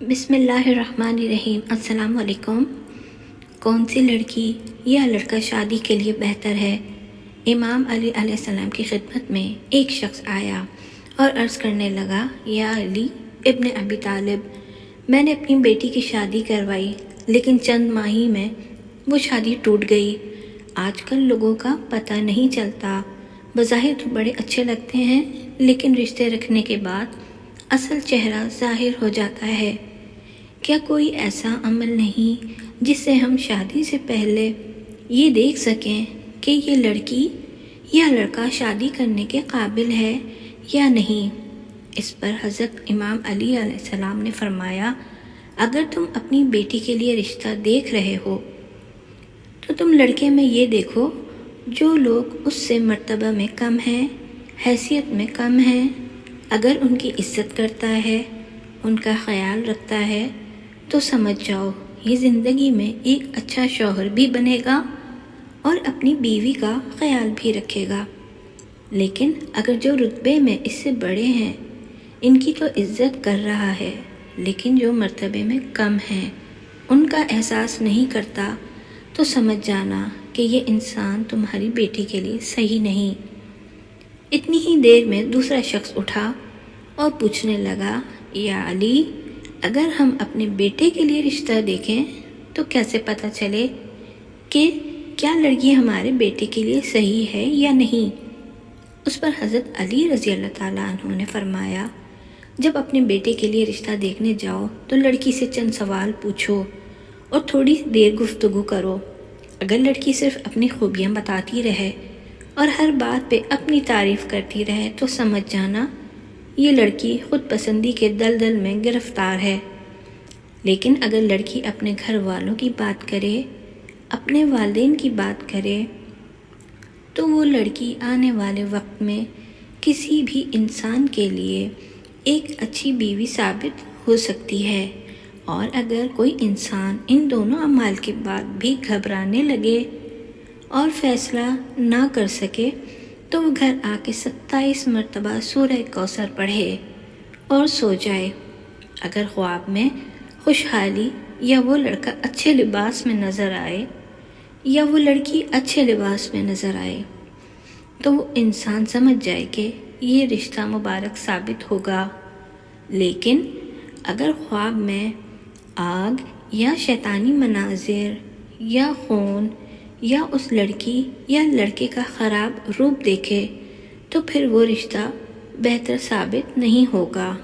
بسم اللہ الرحمن الرحیم۔ السلام علیکم۔ کون سی لڑکی یا لڑکا شادی کے لیے بہتر ہے؟ امام علی علیہ السلام کی خدمت میں ایک شخص آیا اور عرض کرنے لگا، یا علی ابن ابی طالب، میں نے اپنی بیٹی کی شادی کروائی لیکن چند ماہ ہی میں وہ شادی ٹوٹ گئی۔ آج کل لوگوں کا پتہ نہیں چلتا، بظاہر تو بڑے اچھے لگتے ہیں لیکن رشتے رکھنے کے بعد اصل چہرہ ظاہر ہو جاتا ہے۔ کیا کوئی ایسا عمل نہیں جس سے ہم شادی سے پہلے یہ دیکھ سکیں کہ یہ لڑکی یا لڑکا شادی کرنے کے قابل ہے یا نہیں؟ اس پر حضرت امام علی علیہ السلام نے فرمایا، اگر تم اپنی بیٹی کے لیے رشتہ دیکھ رہے ہو تو تم لڑکے میں یہ دیکھو جو لوگ اس سے مرتبہ میں کم ہیں، حیثیت میں کم ہیں۔ اگر ان کی عزت کرتا ہے، ان کا خیال رکھتا ہے تو سمجھ جاؤ یہ زندگی میں ایک اچھا شوہر بھی بنے گا اور اپنی بیوی کا خیال بھی رکھے گا۔ لیکن اگر جو رتبے میں اس سے بڑے ہیں، ان کی تو عزت کر رہا ہے لیکن جو مرتبے میں کم ہیں ان کا احساس نہیں کرتا، تو سمجھ جانا کہ یہ انسان تمہاری بیٹی کے لیے صحیح نہیں۔ اتنی ہی دیر میں دوسرا شخص اٹھا اور پوچھنے لگا، یا علی، اگر ہم اپنے بیٹے کے لیے رشتہ دیکھیں تو کیسے پتہ چلے کہ کیا لڑکی ہمارے بیٹے کے لیے صحیح ہے یا نہیں؟ اس پر حضرت علی رضی اللہ تعالیٰ عنہ نے فرمایا، جب اپنے بیٹے کے لیے رشتہ دیکھنے جاؤ تو لڑکی سے چند سوال پوچھو اور تھوڑی دیر گفتگو کرو۔ اگر لڑکی صرف اپنی خوبیاں بتاتی رہے اور ہر بات پہ اپنی تعریف کرتی رہے تو سمجھ جانا یہ لڑکی خود پسندی کے دلدل میں گرفتار ہے۔ لیکن اگر لڑکی اپنے گھر والوں کی بات کرے، اپنے والدین کی بات کرے، تو وہ لڑکی آنے والے وقت میں کسی بھی انسان کے لیے ایک اچھی بیوی ثابت ہو سکتی ہے۔ اور اگر کوئی انسان ان دونوں اعمال کے بعد بھی گھبرانے لگے اور فیصلہ نہ کر سکے تو وہ گھر آ کے 27 مرتبہ سورہ کوثر پڑھے اور سو جائے۔ اگر خواب میں خوشحالی یا وہ لڑکا اچھے لباس میں نظر آئے یا وہ لڑکی اچھے لباس میں نظر آئے تو وہ انسان سمجھ جائے کہ یہ رشتہ مبارک ثابت ہوگا۔ لیکن اگر خواب میں آگ یا شیطانی مناظر یا خون یا اس لڑکی یا لڑکے کا خراب روپ دیکھے تو پھر وہ رشتہ بہتر ثابت نہیں ہوگا۔